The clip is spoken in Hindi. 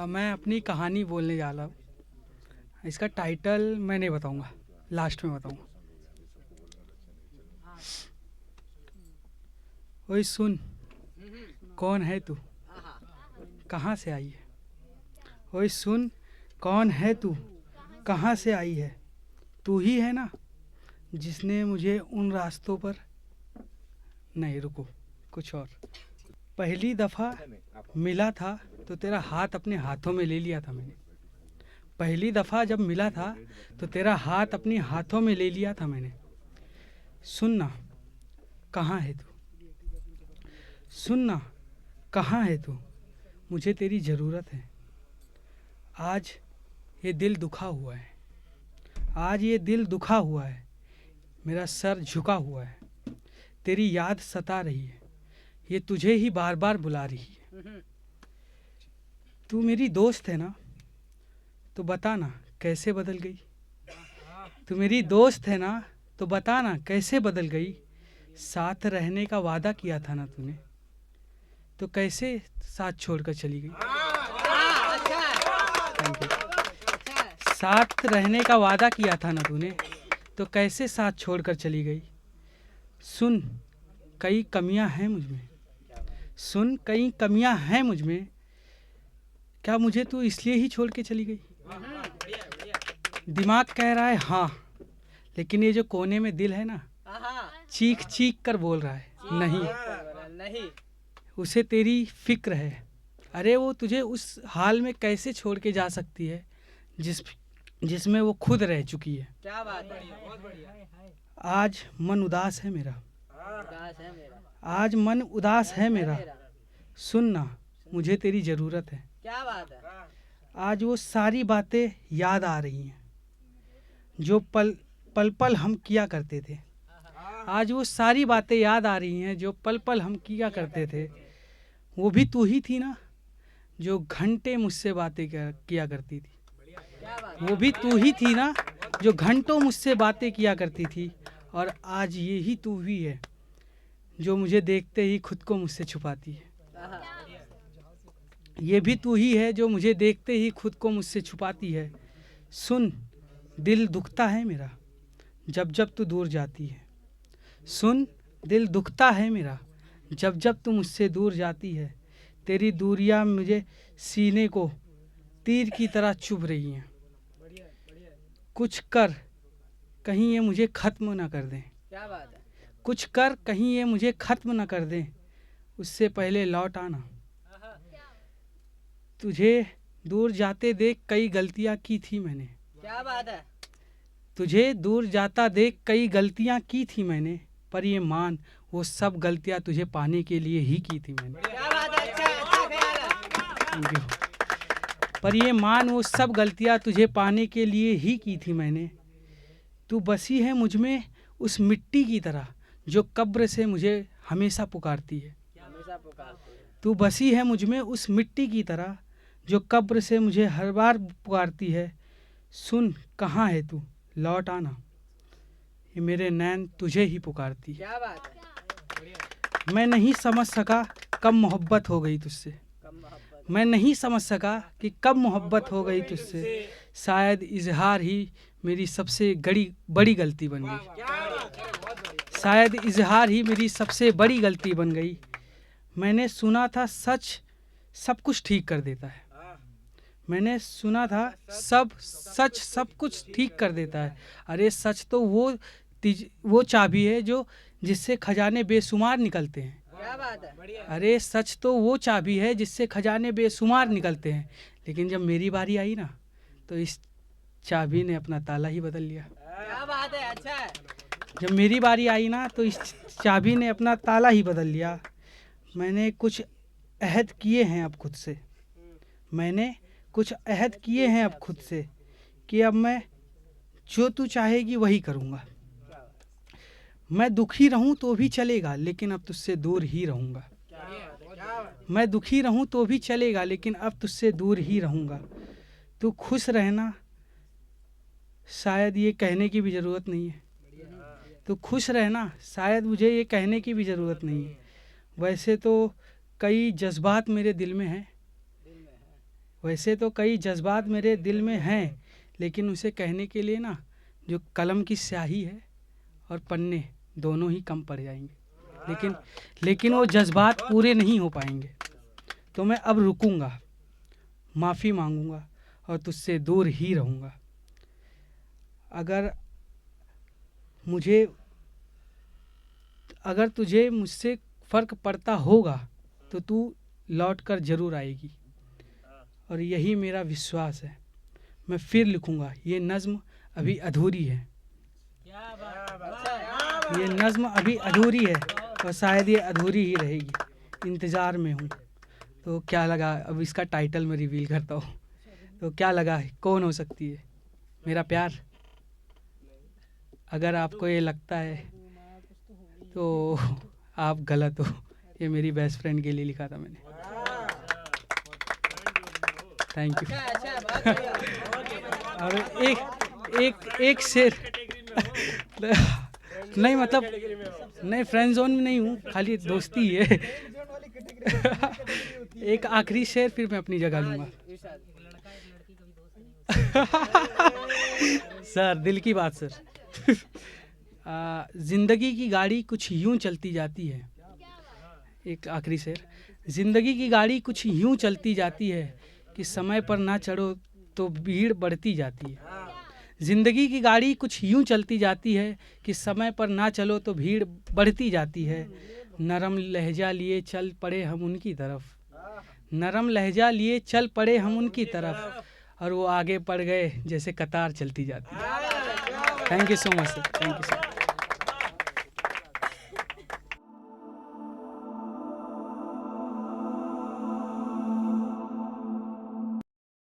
मैं अपनी कहानी बोलने जा रहा हूँ। इसका टाइटल मैं नहीं बताऊंगा, लास्ट में बताऊंगा। ओए सुन, कौन है तू, कहाँ से आई है? ओए सुन, कौन है तू, कहाँ से आई है? तू ही है ना जिसने मुझे उन रास्तों पर, नहीं रुको, कुछ और। पहली दफ़ा मिला था तो तेरा हाथ अपने हाथों में ले लिया था मैंने। पहली दफ़ा जब मिला था तो तेरा हाथ अपने हाथों में ले लिया था मैंने। सुनना, कहाँ है तू? सुनना, कहाँ है तू? मुझे तेरी ज़रूरत है। आज ये दिल दुखा हुआ है, आज ये दिल दुखा हुआ है, मेरा सर झुका हुआ है। तेरी याद सता रही है, ये तुझे ही बार बार बुला रही है। तू मेरी दोस्त है ना, तो बता ना कैसे बदल गई। तू मेरी दोस्त है ना, तो बता ना कैसे बदल गई। साथ रहने का वादा किया था ना तूने, तो कैसे साथ छोड़कर चली गई। Thank you. साथ रहने का वादा किया था ना तूने, तो कैसे साथ छोड़कर चली गई। सुन, कई कमियां हैं मुझ में। सुन, कई कमियां हैं मुझ में। क्या मुझे तू इसलिए ही छोड़ के चली गई? दिमाग कह रहा है हाँ, लेकिन ये जो कोने में दिल है ना, चीख चीख कर बोल रहा है नहीं। उसे तेरी फिक्र है। अरे वो तुझे उस हाल में कैसे छोड़ के जा सकती है जिसमें वो खुद रह चुकी है। क्या बात है। आज मन उदास है मेरा, आज मन उदास है मेरा। सुनना, मुझे तेरी ज़रूरत है। क्या बात है। आज वो सारी बातें याद आ रही हैं जो पल पल हम किया करते थे। आज वो सारी बातें याद आ रही हैं जो पल पल हम किया करते थे। वो भी तू ही थी ना जो घंटे मुझसे बातें किया करती थी। वो भी तू ही थी ना जो घंटों मुझसे बातें किया करती थी। और आज ये ही तू ही है जो मुझे देखते ही खुद को मुझसे छुपाती है। ये भी तू ही है जो मुझे देखते ही खुद को मुझसे छुपाती है। सुन, दिल दुखता है मेरा जब जब तू दूर जाती है। सुन, दिल दुखता है मेरा जब जब तू मुझसे दूर जाती है। तेरी दूरियां मुझे सीने को तीर की तरह चुभ रही हैं। कुछ कर, कहीं ये मुझे ख़त्म ना कर दें। क्या बात है। कुछ कर, कहीं ये मुझे ख़त्म ना कर दें। उससे पहले लौट आना। तुझे दूर जाते देख कई गलतियां की थी मैंने। क्या बात है। तुझे दूर जाता देख कई गलतियां की थी मैंने, पर ये मान वो सब गलतियां तुझे पाने के लिए ही की थी मैंने। क्या बात है। अच्छा ख्याल है। Thank you. पर ये मान वो सब गलतियां तुझे पाने के लिए ही की थी मैंने। तू बसी है मुझ में उस मिट्टी की तरह जो कब्र से मुझे हमेशा पुकारती है। हमेशा पुकारते हैं। तू बसी है मुझ में उस मिट्टी की तरह जो कब्र से मुझे हर बार पुकारती है। सुन, कहाँ है तू, लौट आना। ये मेरे नैन तुझे ही पुकारती है। क्या बात है। मैं नहीं समझ सका कब मोहब्बत हो गई तुझसे। कम मोहब्बत। मैं नहीं समझ सका कि कब मोहब्बत हो गई तुझसे। शायद इजहार ही मेरी सबसे बड़ी गलती बन गई। शायद इजहार ही मेरी सबसे बड़ी गलती बन गई। मैंने सुना था सच सब कुछ ठीक कर देता है। मैंने सुना था सच सब कुछ ठीक कर देता है। अरे सच तो वो चाबी है जो जिससे खजाने बेशुमार निकलते हैं। क्या बात है। अरे सच तो वो चाबी है जिससे खजाने बेशुमार निकलते हैं। लेकिन जब मेरी बारी आई ना, तो इस चाबी ने अपना ताला ही बदल लिया। क्या बात है। अच्छा है। जब मेरी बारी आई ना, तो इस चाबी ने अपना ताला ही बदल लिया। मैंने कुछ अहद किए हैं अब खुद से। मैंने कुछ अहद किए हैं अब खुद से कि अब मैं जो तू चाहेगी वही करूँगा। मैं दुखी रहूँ तो भी चलेगा, लेकिन अब तुझसे दूर ही रहूँगा। मैं दुखी रहूँ तो भी चलेगा, लेकिन अब तुझसे दूर ही रहूँगा। तू खुश रहना, शायद ये कहने की भी ज़रूरत नहीं है। तू खुश रहना, शायद मुझे ये कहने की भी ज़रूरत नहीं है। वैसे तो कई जज्बात मेरे दिल में हैं, वैसे तो कई जज्बात मेरे दिल में हैं, लेकिन उसे कहने के लिए ना जो कलम की स्याही है और पन्ने दोनों ही कम पड़ जाएंगे, लेकिन वो जज्बात पूरे नहीं हो पाएंगे। तो मैं अब रुकूंगा, माफ़ी मांगूंगा और तुझसे दूर ही रहूंगा। अगर तुझे मुझसे फ़र्क पड़ता होगा तो तू लौट कर ज़रूर आएगी, और यही मेरा विश्वास है। मैं फिर लिखूंगा, ये नज़्म अभी अधूरी है, ये नज़्म अभी अधूरी है और शायद ये अधूरी ही रहेगी। इंतज़ार में हूँ। तो क्या लगा, अब इसका टाइटल मैं रिवील करता हूँ। तो क्या लगा कौन हो सकती है? मेरा प्यार। अगर आपको ये लगता है तो आप गलत हो। ये मेरी बेस्ट फ्रेंड के लिए लिखा था मैंने। Thank you. अच्छा बहुत बढ़िया। और एक शेर नहीं, मतलब नहीं, फ्रेंड जोन में नहीं हूँ, खाली दोस्ती है। एक आखिरी शेर फिर मैं अपनी जगह लूँगा। इरशाद। सर दिल की बात सर। जिंदगी की गाड़ी कुछ यूं चलती जाती है। एक आखिरी शेर। जिंदगी की गाड़ी कुछ यूं चलती जाती है कि समय पर ना चढ़ो तो भीड़ बढ़ती जाती है। जिंदगी की गाड़ी कुछ यूं चलती जाती है कि समय पर ना चलो तो भीड़ बढ़ती जाती है। नरम लहजा लिए चल पड़े हम उनकी तरफ, नरम लहजा लिए चल पड़े हम उनकी तरफ, और वो आगे बढ़ गए जैसे कतार चलती जाती है। Thank you so much sir, thank you sir.